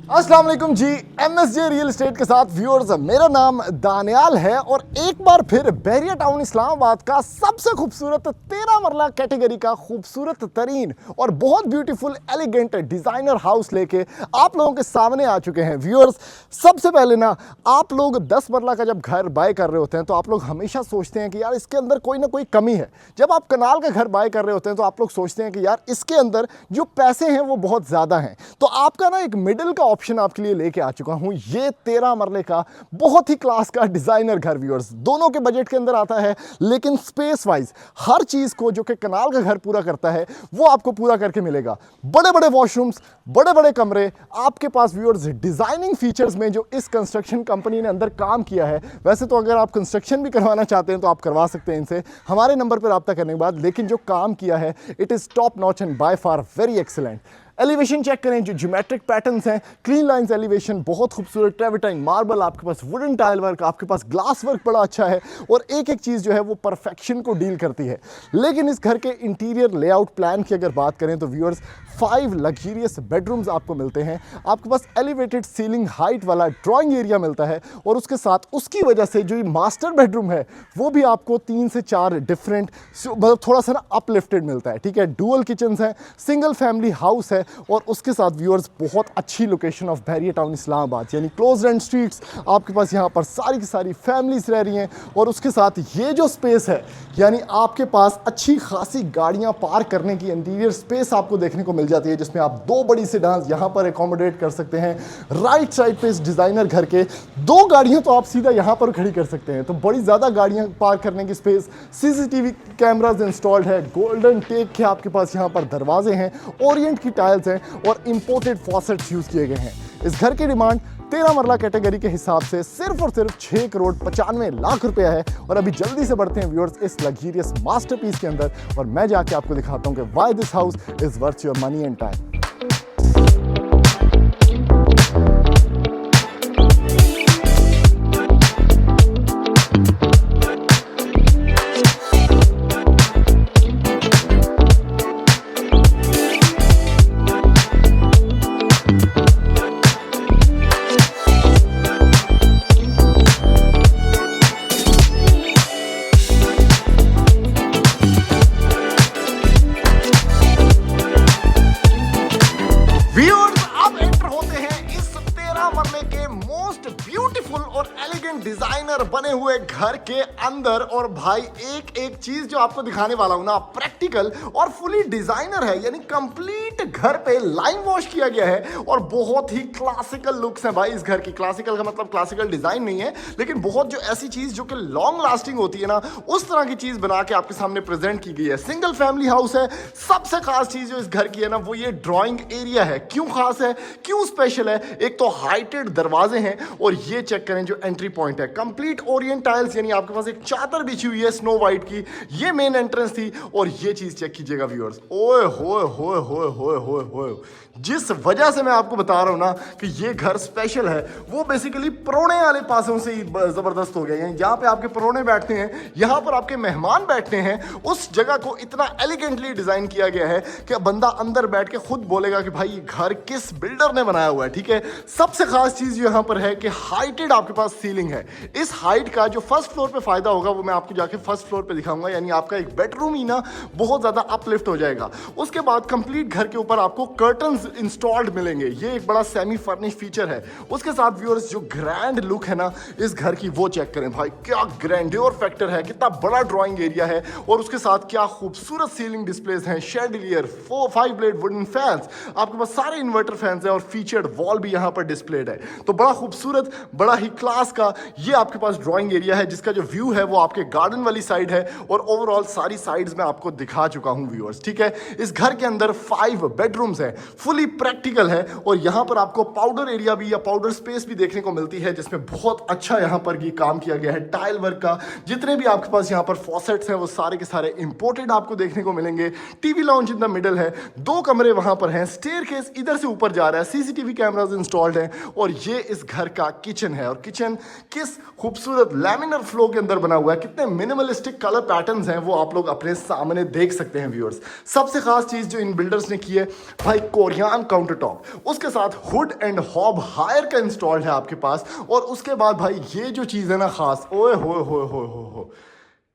अस्सलाम वालेकुम जी। MSJ real estate के साथ व्यूअर्स, मेरा नाम दानियाल है और एक बार फिर बहरिया टाउन इस्लामाबाद का सबसे खूबसूरत 13 मरला कैटेगरी का खूबसूरत तरीन और बहुत ब्यूटीफुल एलिगेंट डिज़ाइनर हाउस लेके आप लोगों के सामने आ चुके हैं। व्यूअर्स, सबसे पहले ना आप लोग 10 मरला का जब घर बाय कर रहे होते हैं तो आप लोग हमेशा सोचते हैं कि यार इसके अंदर कोई ना कोई कमी है। जब आप कनाल का घर बाय कर रहे होते हैं तो आप लोग सोचते हैं कि यार इसके अंदर जो पैसे हैं वो बहुत ज़्यादा हैं। तो आपका ना एक मिडिल का ऑप्शन आपके लिए लेके आ चुका हूं, ये 13 मरले का बहुत ही क्लास का डिजाइनर घर। व्यूअर्स, दोनों के बजट के अंदर आता है, लेकिन स्पेस वाइज हर चीज को जो कि कनाल का घर पूरा करता है वो आपको पूरा करके मिलेगा। बड़े बड़े वॉशरूम्स, बड़े बड़े कमरे आपके पास। व्यूअर्स, डिजाइनिंग फीचर्स में जो इस कंस्ट्रक्शन कंपनी ने अंदर काम किया है, वैसे तो अगर आप कंस्ट्रक्शन भी करवाना चाहते हैं तो आप करवा सकते हैं इनसे हमारे नंबर पर रब्ता करने के बाद, लेकिन जो काम किया है it is top notch and by far very excellent. Elevation check करें, जो ज्योमेट्रिक पैटर्न्स हैं, क्लीन लाइंस एलिवेशन, बहुत खूबसूरत ट्रेविटाइन मार्बल, आपके पास वुडन टाइल वर्क, आपके पास ग्लास वर्क बड़ा अच्छा है और एक एक चीज़ जो है वो परफेक्शन को डील करती है। लेकिन इस घर के इंटीरियर लेआउट प्लान की अगर बात करें तो व्यूअर्स, 5 लग्जरियस बेडरूम्स आपको मिलते हैं। आपके पास एलिवेटेड सीलिंग हाइट वाला ड्राइंग एरिया मिलता है और उसके साथ उसकी वजह से जो ये मास्टर बेडरूम है वो भी आपको 3 से 4 डिफरेंट, मतलब थोड़ा सा ना अपलिफ्टेड मिलता है। ठीक है, डुअल किचन्स हैं, सिंगल फैमिली हाउस है और उसके साथ व्यूअर्स बहुत अच्छी location of Bahria town Islamabad, यानी क्लोज रेंट स्ट्रीट्स। आपके पास यहाँ पर सारी की सारी फैमिलीज रह रही हैं और उसके साथ ये जो स्पेस है, यानी आपके पास अच्छी खासी गाड़ियाँ पार्क करने की इंटीरियर स्पेस आपको देखने को मिल जाती है, जिसमें आप 2 बड़ी सेडान्स यहाँ पर एकोमोडेट कर सकते हैं। राइट साइड पे इस डिज़ाइनर घर के 2 गाड़ियाँ तो आप सीधा यहाँ पर खड़ी कर सकते हैं, तो बड़ी ज़्यादा गाड़ियाँ पार्क करने की स्पेस। सीसीटीवी कैमराज इंस्टॉल्ड है, गोल्डन टेक के आपके पास यहाँ पर दरवाजे हैं, ओरिएंट की टाइल्स हैं और इंपोर्टेड फॉसेट्स यूज किए गए हैं। इस घर की डिमांड 13 मरला कैटेगरी के हिसाब से सिर्फ और सिर्फ 6 करोड़ 95 लाख रुपया है। और अभी जल्दी से बढ़ते हैं व्यूअर्स इस लग्जरियस मास्टरपीस के अंदर और मैं जाके आपको दिखाता हूं कि why this house is worth your money and time. Designer बने हुए घर के अंदर और भाई एक एक चीज जो आपको दिखाने वाला हूं ना, प्रैक्टिकल और फुली डिजाइनर है, यानी कंप्लीट घर पे लाइन वॉश किया गया है और बहुत ही क्लासिकल लुक्स हैं भाई इस घर की। क्लासिकल का मतलब क्लासिकल डिजाइन नहीं है, लेकिन बहुत जो ऐसी चीज जो कि लॉन्ग लास्टिंग होती है ना, उस तरह की चीज बना के आपके सामने प्रेजेंट की गई है। सिंगल फैमिली हाउस है। सबसे खास चीज जो इस घर की है ना, वो ये ड्राइंग एरिया है। क्यों खास है, क्यों स्पेशल है? एक तो हाइटेड दरवाजे हैं और ये चेक करें जो एंट्री पॉइंट है, कंप्लीट ओरिएंट टाइल्स, यानी आपके पास एक चादर बिछी हुई है स्नो वाइट की। ये मेन एंट्रेंस थी और ये चीज चेक कीजिएगा व्यूअर्स, ओए होए होए होए होए होए होए, जिस वजह से मैं आपको बता रहा हूं ना कि ये घर स्पेशल है, वो बेसिकली परोने वाले पासों से ही जबरदस्त हो गया। यानी जहां पे आपके परोने बैठते हैं, यहां पर आपके मेहमान बैठते हैं, उस जगह को इतना एलिगेंटली डिजाइन किया गया है कि बंदा अंदर बैठ के खुद बोलेगा कि भाई ये घर किस बिल्डर ने बनाया हुआ है। ठीक है, सबसे खास चीज यहां पर है कि हाइटेड आपके पास सीलिंग है। इस हाइट का जो फर्स्ट फ्लोर पे फायदा होगा वो मैं आपको जाके फर्स्ट फ्लोर पे दिखाऊंगा, यानी आपका एक बेडरूम ही ना बहुत ज्यादा अपलिफ्ट हो जाएगा। उसके बाद कंप्लीट घर के ऊपर आपको कर्टन्स इंस्टॉल्ड मिलेंगे, ये एक बड़ा सेमी फर्निश फीचर है। उसके साथ व्यूअर्स जो ग्रैंड लुक है ना इस घर की, वो चेक करें भाई, क्या ग्रैंड्योर फैक्टर है, कितना बड़ा ड्राइंग एरिया है और उसके साथ क्या खूबसूरत सीलिंग डिस्प्लेस हैं, शैंडिलियर, 5 ब्लेड वुडन फैंस, आपके पास सारे इन्वर्टर फैंस हैं और फीचर्ड वॉल भी यहाँ पर डिस्प्लेड है। तो बड़ा खूबसूरत, बड़ा ही क्लास का ये आपके पास ड्राइंग एरिया है, जिसका जो व्यू है वो आपके गार्डन वाली साइड है और ओवरऑल सारी साइड्स में आपको दिखा चुका हूं व्यूअर्स। ठीक है, इस घर के अंदर 5 बेडरूम्स हैं, फुली प्रैक्टिकल है और यहां पर आपको पाउडर एरिया भी या पाउडर स्पेस भी देखने को मिलती है, जिसमें बहुत अच्छा यहां पर ये काम किया गया है टाइल वर्क का। जितने भी आपके पास यहां पर फॉसेट्स हैं वो सारे के सारे इंपोर्टेड आपको देखने को मिलेंगे। TV lounge in the middle है, 2 कमरे वहां पर हैं, स्टेयरकेस इधर से ऊपर जा रहा है, सीसीटीवी कैमरास इंस्टॉल्ड हैं और ये इस घर का किचन है। और किचन किस खूबसूरत लैमिनर फ्लो के अंदर बना हुआ है, कितने मिनिमलिस्टिक कलर पैटर्न्स हैं वो आप लोग अपने सामने देख सकते हैं व्यूअर्स। सबसे खास चीज जो इन बिल्डर्स ने की है भाई, कोरियन काउंटर टॉप, उसके साथ हुड एंड हॉब हायर का इंस्टॉल्ड है आपके पास। और उसके बाद भाई ये जो चीज है ना खास, ओए हो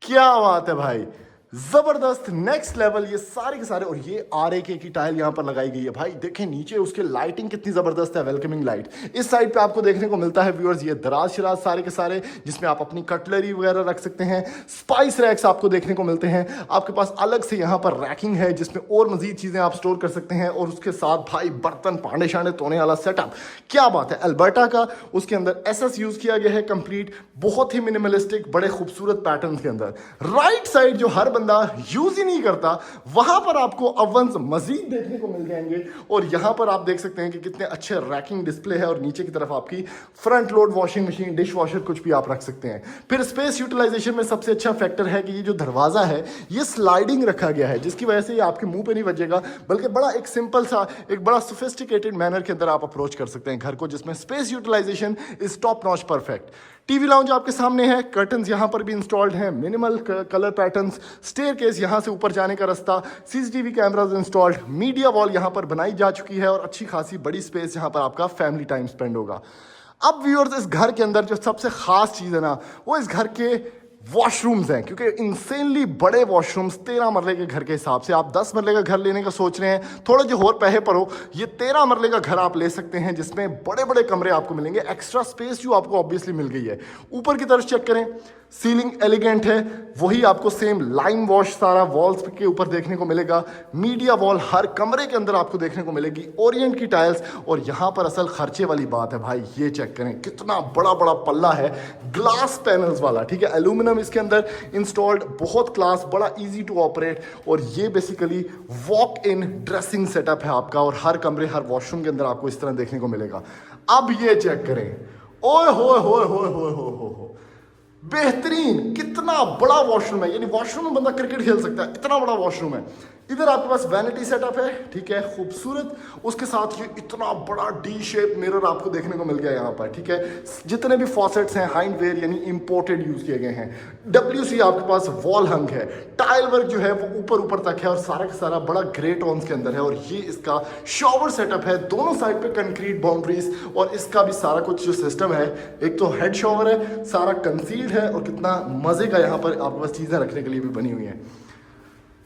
क्या बात है भाई, जबरदस्त नेक्स्ट लेवल। ये सारे के सारे, और ये आर ए की टाइल यहाँ पर लगाई गई है भाई। देखें नीचे उसके लाइटिंग कितनी जबरदस्त है, वेलकमिंग लाइट। इस साइड पे आपको देखने को मिलता है व्यूअर्स ये दराज शिराज सारे के सारे, जिसमें आप अपनी कटलरी वगैरह रख सकते हैं। स्पाइस रैक्स आपको देखने को मिलते हैं। आपके पास अलग से यहाँ पर रैकिंग है जिसमें और मजीद चीजें आप स्टोर कर सकते हैं। और उसके साथ भाई बर्तन पांडे शांडे धोने वाला सेटअप, क्या बात है, अल्बर्टा का। उसके अंदर एसएस यूज किया गया है कंप्लीट, बहुत ही मिनिमलिस्टिक, बड़े खूबसूरत पैटर्न के अंदर। राइट साइड जो हर बंदा यूज ही नहीं करता, वहां पर आपको ओवंस मजीद देखने को मिल जाएंगे। और यहां पर आप देख सकते हैं कि कितने अच्छे रैकिंग डिस्प्ले है। और नीचे की तरफ आपकी front load washing machine, dish washer, कुछ भी आप रख सकते हैं। फिर स्पेस यूटिलाइजेशन में सबसे अच्छा फैक्टर है कि ये जो दरवाजा है ये स्लाइडिंग रखा गया है, जिसकी वजह से ये आपके मुंह पे नहीं बजेगा, बल्कि बड़ा एक सिंपल सा, एक बड़ा सोफिस्टिकेटेड मैनर के अंदर आप अप्रोच कर सकते हैं घर को, जिसमें space utilization is top notch perfect. TV lounge आपके सामने है, कर्टन्स यहां पर भी इंस्टॉल्ड हैं, minimal colour patterns, staircase यहां से ऊपर जाने का रास्ता, CCTV cameras installed, media wall यहां पर बनाई जा चुकी है। और अच्छी खासी बड़ी स्पेस यहां पर आपका फैमिली टाइम स्पेंड होगा। अब व्यूअर्स इस घर के अंदर जो सबसे खास चीज है ना, वो इस घर के वॉशरूम्स हैं, क्योंकि इंसेनली बड़े वॉशरूम्स, 13 मरले के घर के हिसाब से। आप 10 मरले का घर लेने का सोच रहे हैं, थोड़ा जो और पैसे पर हो, ये 13 मरले का घर आप ले सकते हैं, जिसमें बड़े बड़े कमरे आपको मिलेंगे। एक्स्ट्रा स्पेस जो आपको ऑब्वियसली मिल गई है। ऊपर की तरफ चेक करें, सीलिंग एलिगेंट है, वही आपको सेम लाइन वॉश सारा वॉल्स के ऊपर देखने को मिलेगा। मीडिया वॉल हर कमरे के अंदर आपको देखने को मिलेगी, ओरिएंट की टाइल्स। और यहां पर असल खर्चे वाली बात है भाई, ये चेक करें कितना बड़ा बड़ा पल्ला है, ग्लास पैनल्स वाला, ठीक है, एल्यूमिनियम इसके अंदर इंस्टॉल्ड, बहुत क्लास, बड़ा इजी टू ऑपरेट। और ये basically walk in dressing setup है आपका। और हर कमरे, हर वॉशरूम के अंदर आपको इस तरह देखने को मिलेगा। अब ये चेक करें, ओए हो बेहतरीन, कितना बड़ा वॉशरूम है। यानी वॉशरूम में बंदा क्रिकेट खेल सकता है, इतना बड़ा वॉशरूम है। इधर आपके पास वैनिटी सेटअप है, ठीक है, खूबसूरत। उसके साथ ये इतना बड़ा डी शेप मिरर आपको देखने को मिल गया यहाँ पर, ठीक है। जितने भी फॉसेट्स हैं हाइंडवेयर यानी इंपोर्टेड यूज किए गए हैं। WC आपके पास वॉल हंग है, टाइल वर्क जो है वो ऊपर तक है, और सारा का सारा बड़ा ग्रे टोन्स के अंदर है। और ये इसका शॉवर सेटअप है, दोनों साइड पे कंक्रीट बाउंड्रीज। और इसका भी सारा कुछ जो सिस्टम है, एक तो हेड शॉवर है, सारा कंसील्ड है, और कितना मजे का यहाँ पर आपके पास चीजें रखने के लिए भी बनी हुई हैं।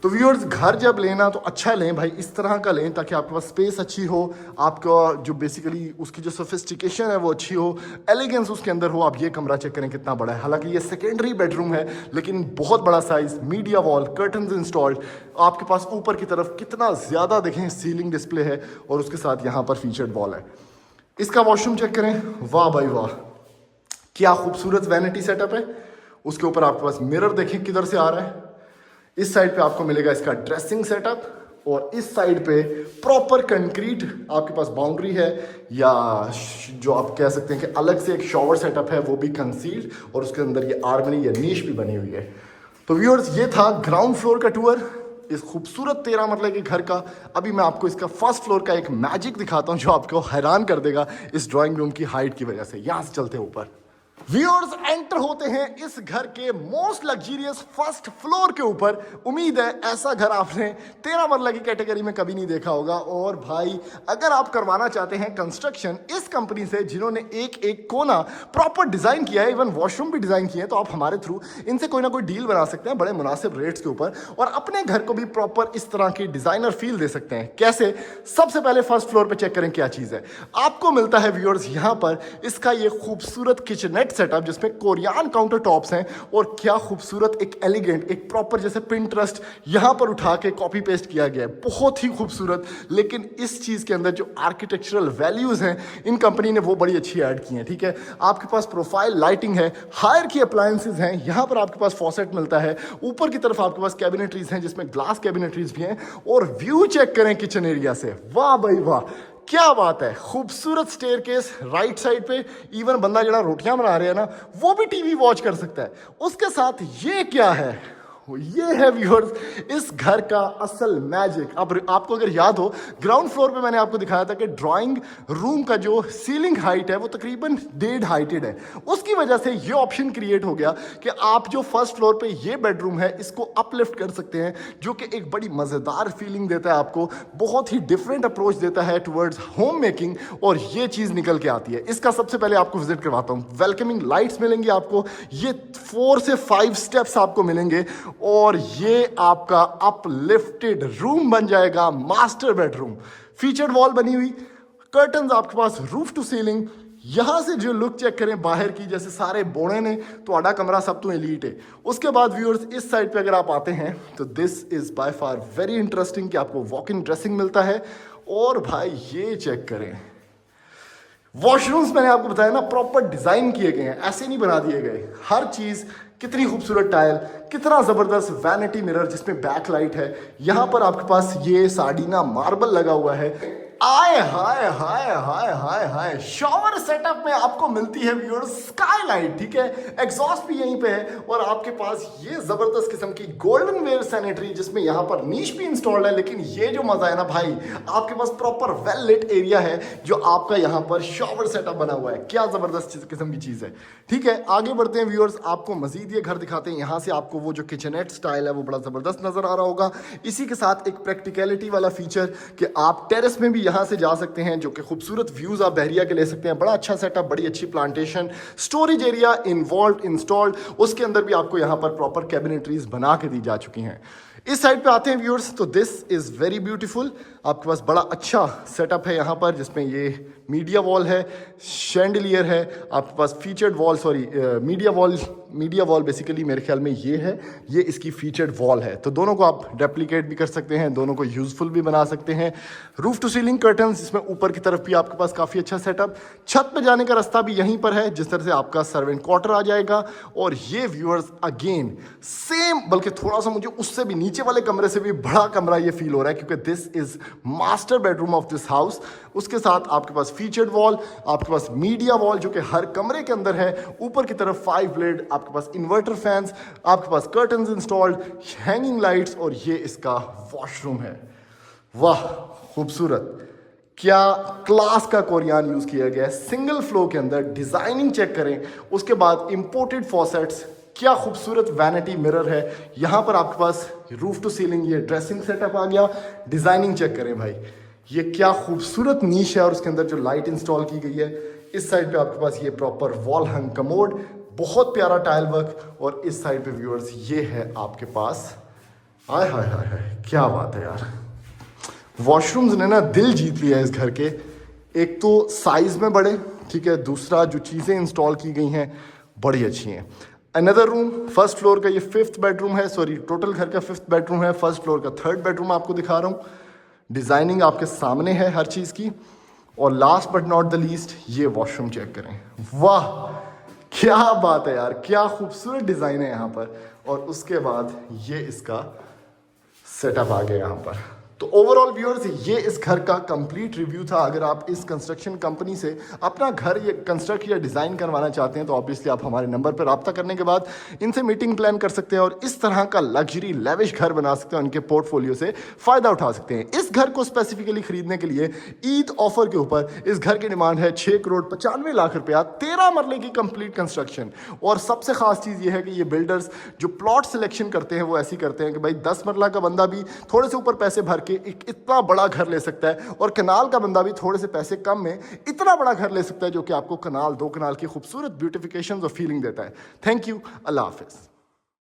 तो व्यूअर्स, घर जब लेना तो अच्छा लें भाई, इस तरह का लें ताकि आपके पास स्पेस अच्छी हो, आपका जो बेसिकली उसकी जो सोफिस्टिकेशन है वो अच्छी हो, एलिगेंस उसके अंदर हो। आप ये कमरा चेक करें कितना बड़ा है, हालांकि ये सेकेंडरी बेडरूम है लेकिन बहुत बड़ा size, media wall, curtains installed. आपके पास ऊपर की तरफ कितना ज्यादा देखें सीलिंग डिस्प्ले है, और उसके साथ यहाँ पर फीचर्ड वॉल है। इसका वॉशरूम चेक करें, वाह भाई वाह, क्या खूबसूरत वैनिटी सेटअप है। उसके ऊपर आपके पास मिरर देखें किधर से आ रहा है। इस साइड पे आपको मिलेगा इसका ड्रेसिंग सेटअप, और इस साइड पे प्रॉपर कंक्रीट आपके पास बाउंड्री है, या जो आप कह सकते हैं कि अलग से एक शॉवर सेटअप है, वो भी कंसील्ड। और उसके अंदर ये आर्मनी या नीश भी बनी हुई है। तो व्यूअर्स, ये था ग्राउंड फ्लोर का टूर इस खूबसूरत 13 मरले के घर का। अभी मैं आपको इसका फर्स्ट फ्लोर का एक मैजिक दिखाता हूँ जो आपको हैरान कर देगा इस ड्राइंग रूम की हाइट की वजह से। यहाँ से चलते हैं ऊपर। व्यूअर्स, एंटर होते हैं इस घर के मोस्ट लग्जरियस फर्स्ट फ्लोर के ऊपर। उम्मीद है ऐसा घर आपने 13 मरला की कैटेगरी में कभी नहीं देखा होगा। और भाई, अगर आप करवाना चाहते हैं कंस्ट्रक्शन इस कंपनी से, जिन्होंने एक एक कोना प्रॉपर डिजाइन किया है, इवन वॉशरूम भी डिजाइन किए हैं, तो आप हमारे थ्रू इनसे कोई ना कोई डील बना सकते हैं बड़े मुनासिब रेट्स के ऊपर, और अपने घर को भी प्रॉपर इस तरह की डिजाइनर फील दे सकते हैं। कैसे? सबसे पहले फर्स्ट फ्लोर पे चेक करें क्या चीज है। आपको मिलता है व्यूअर्स यहाँ पर इसका ये खूबसूरत किचनेट सेटअप, जिसमें कोरियन काउंटर टॉप्स हैं। और क्या खूबसूरत, एक एलिगेंट, एक प्रॉपर जैसे पिंटरेस्ट यहां पर उठा के कॉपी पेस्ट किया गया है, बहुत ही खूबसूरत। लेकिन इस चीज के अंदर जो आर्किटेक्चरल वैल्यूज हैं इन कंपनी ने वो बड़ी अच्छी ऐड की हैं, ठीक है। आपके पास प्रोफाइल लाइटिंग है, हायर की अप्लायंसेज हैं, यहां पर आपके पास फॉसेट मिलता है, ऊपर की तरफ आपके पास कैबिनेटरीज हैं जिसमें ग्लास कैबिनेटरीज भी हैं। और व्यू चेक करें किचन एरिया से, वाह भाई वाह, क्या बात है। खूबसूरत स्टेयरकेस राइट साइड पे, इवन बंदा जरा रोटियां बना रहे हैं ना, वो भी टीवी वॉच कर सकता है। उसके साथ ये क्या है, ये है व्यूअर्स इस घर का असल मैजिक। अब आपको अगर याद हो, ग्राउंड फ्लोर पे मैंने आपको दिखाया था कि ड्राइंग रूम का जो सीलिंग हाइट है वो तकरीबन 1.5 हाइटेड है। उसकी वजह से ये ऑप्शन क्रिएट हो गया कि आप जो फर्स्ट फ्लोर पे ये बेडरूम है इसको अपलिफ्ट कर सकते हैं, जो कि एक बड़ी मज़ेदार फीलिंग देता है आपको, बहुत ही डिफरेंट अप्रोच देता है टुवर्ड्स होम मेकिंग, और ये चीज़ निकल के आती है। इसका सबसे पहले आपको विजिट करवाता हूँ। वेलकमिंग लाइट्स मिलेंगी आपको, ये 4 से 5 स्टेप्स आपको मिलेंगे, और ये आपका अपलिफ्टेड रूम बन जाएगा, मास्टर बेडरूम। फीचर्ड वॉल बनी हुई, कर्टन्स आपके पास रूफ टू सीलिंग। यहां से जो लुक चेक करें बाहर की, जैसे सारे बोड़े ने तो आड़ा कमरा सब तो एलीट है। उसके बाद व्यूअर्स इस साइड पे अगर आप आते हैं तो this is by far very interesting कि आपको वॉक इन ड्रेसिंग मिलता है। और भाई ये चेक करें, वॉशरूम्स मैंने आपको बताया ना प्रॉपर डिजाइन किए गए हैं, ऐसे नहीं बना दिए गए। हर चीज कितनी खूबसूरत टाइल, कितना जबरदस्त वैनिटी मिरर जिसमें बैक लाइट है। यहां पर आपके पास ये साड़ीना मार्बल लगा हुआ है। आय हाय हाय हाय हाय हाय, शॉवर सेटअप में आपको मिलती है व्यूअर्स स्काईलाइट, ठीक है, एग्जॉस्ट भी यहीं पे है, और आपके पास ये जबरदस्त किस्म की गोल्डन वेयर सैनिटरी जिसमें यहाँ पर नीश भी इंस्टॉल्ड है। लेकिन ये जो मजा है ना भाई, आपके पास प्रॉपर वेल लिट एरिया है जो आपका यहाँ पर शॉवर सेटअप बना हुआ है। क्या जबरदस्त किस्म की चीज है। ठीक है, आगे बढ़ते हैं व्यूअर्स, आपको मजीद ये घर दिखाते हैं। यहाँ से आपको वो जो किचनेट स्टाइल है वो बड़ा जबरदस्त नजर आ रहा होगा। इसी के साथ एक प्रैक्टिकलिटी वाला फीचर कि आप टेरेस में भी यहाँ से जा सकते हैं, जो कि खूबसूरत व्यूज आप बहरिया के ले सकते हैं। बड़ा अच्छा सेटअप, बड़ी अच्छी plantation, storage area involve installed. उसके अंदर भी आपको यहाँ पर प्रॉपर कैबिनेटरीज बना के दी जा चुकी हैं। इस साइड पे आते हैं व्यूअर्स, तो दिस इज वेरी ब्यूटीफुल। आपके पास बड़ा अच्छा सेटअप है यहाँ पर, जिसमें ये मीडिया वॉल है, शैंडलियर है, आपके पास featured wall, sorry media wall basically मेरे ख्याल में ये है, ये इसकी फीचर्ड वॉल है। तो दोनों को आप रेप्लिकेट भी कर सकते हैं, दोनों को यूजफुल भी बना सकते हैं। रूफ टू सीलिंग कर्टन्स, जिसमें ऊपर की तरफ भी आपके पास काफ़ी अच्छा सेटअप। छत पे जाने का रास्ता भी यहीं पर है, जिस तरह से आपका सर्वेंट क्वार्टर आ जाएगा। और ये व्यूअर्स अगेन सेम, बल्कि थोड़ा सा मुझे उससे भी नीचे वाले कमरे से भी बड़ा कमरा ये फील हो रहा है, क्योंकि this is master bedroom of this house. उसके साथ आपके पास फीचर्ड वॉल, आपके पास मीडिया वॉल जो कि हर कमरे के अंदर है, ऊपर की तरफ 5 ब्लेड, आपके पास इन्वर्टर फैंस, आपके पास कर्टन्स इंस्टॉल्ड, हैंगिंग लाइट्स, और ये इसका वॉशरूम है। वाह खूबसूरत, क्या क्लास का कोरियान यूज किया गया है सिंगल फ्लो के अंदर। डिजाइनिंग चेक करें, उसके बाद इंपोर्टेड फॉसेट्स, क्या खूबसूरत वैनिटी मिरर है। यहां पर आपके पास रूफ टू सीलिंग ये ड्रेसिंग सेटअप आ गया। डिजाइनिंग चेक करें भाई, ये क्या खूबसूरत नीश है, और उसके अंदर जो लाइट इंस्टॉल की गई है। इस साइड पे आपके पास ये प्रॉपर वॉल हंग कमोड, बहुत प्यारा टाइल वर्क। और इस साइड पे व्यूअर्स ये है आपके पास, आय हाय हाय हाय, क्या बात है यार। वॉशरूम्स ने ना दिल जीत लिया इस घर के। एक तो साइज में बड़े, ठीक है, दूसरा जो चीज़ें इंस्टॉल की गई हैं बड़ी अच्छी हैं। अनदर रूम, फर्स्ट फ्लोर का ये 5th बेडरूम है, सॉरी टोटल घर का 5th बेडरूम है, फर्स्ट फ्लोर का 3rd बेडरूम आपको दिखा रहा हूँ। डिजाइनिंग आपके सामने है हर चीज़ की। और last but not the least, ये वॉशरूम चेक करें, वाह क्या बात है यार, क्या खूबसूरत डिजाइन है यहाँ पर। और उसके बाद ये इसका सेटअप आ गया यहाँ पर। तो ओवरऑल व्यूअर्स ये इस घर का कंप्लीट रिव्यू था। अगर आप इस कंस्ट्रक्शन कंपनी से अपना घर ये कंस्ट्रक्ट या डिज़ाइन करवाना चाहते हैं तो ऑब्वियसली आप हमारे नंबर पर रब्ता करने के बाद इनसे मीटिंग प्लान कर सकते हैं, और इस तरह का लग्जरी लेविश घर बना सकते हैं, उनके पोर्टफोलियो से फ़ायदा उठा सकते हैं। इस घर को स्पेसिफिकली खरीदने के लिए ईद ऑफर के ऊपर इस घर की डिमांड है 6,95,00,000 रुपया, 13 मरले की कंप्लीट कंस्ट्रक्शन। और सबसे खास चीज़ ये है कि ये बिल्डर्स जो प्लॉट सिलेक्शन करते हैं वो ऐसी करते हैं कि भाई 10 मरला का बंदा भी थोड़े से ऊपर पैसे भर के एक इतना बड़ा घर ले सकता है, और कनाल का बंदा भी थोड़े से पैसे कम में इतना बड़ा घर ले सकता है, जो कि आपको कनाल 2 कनाल की खूबसूरत ब्यूटिफिकेशन और फीलिंग देता है। Thank you, Allah Hafiz.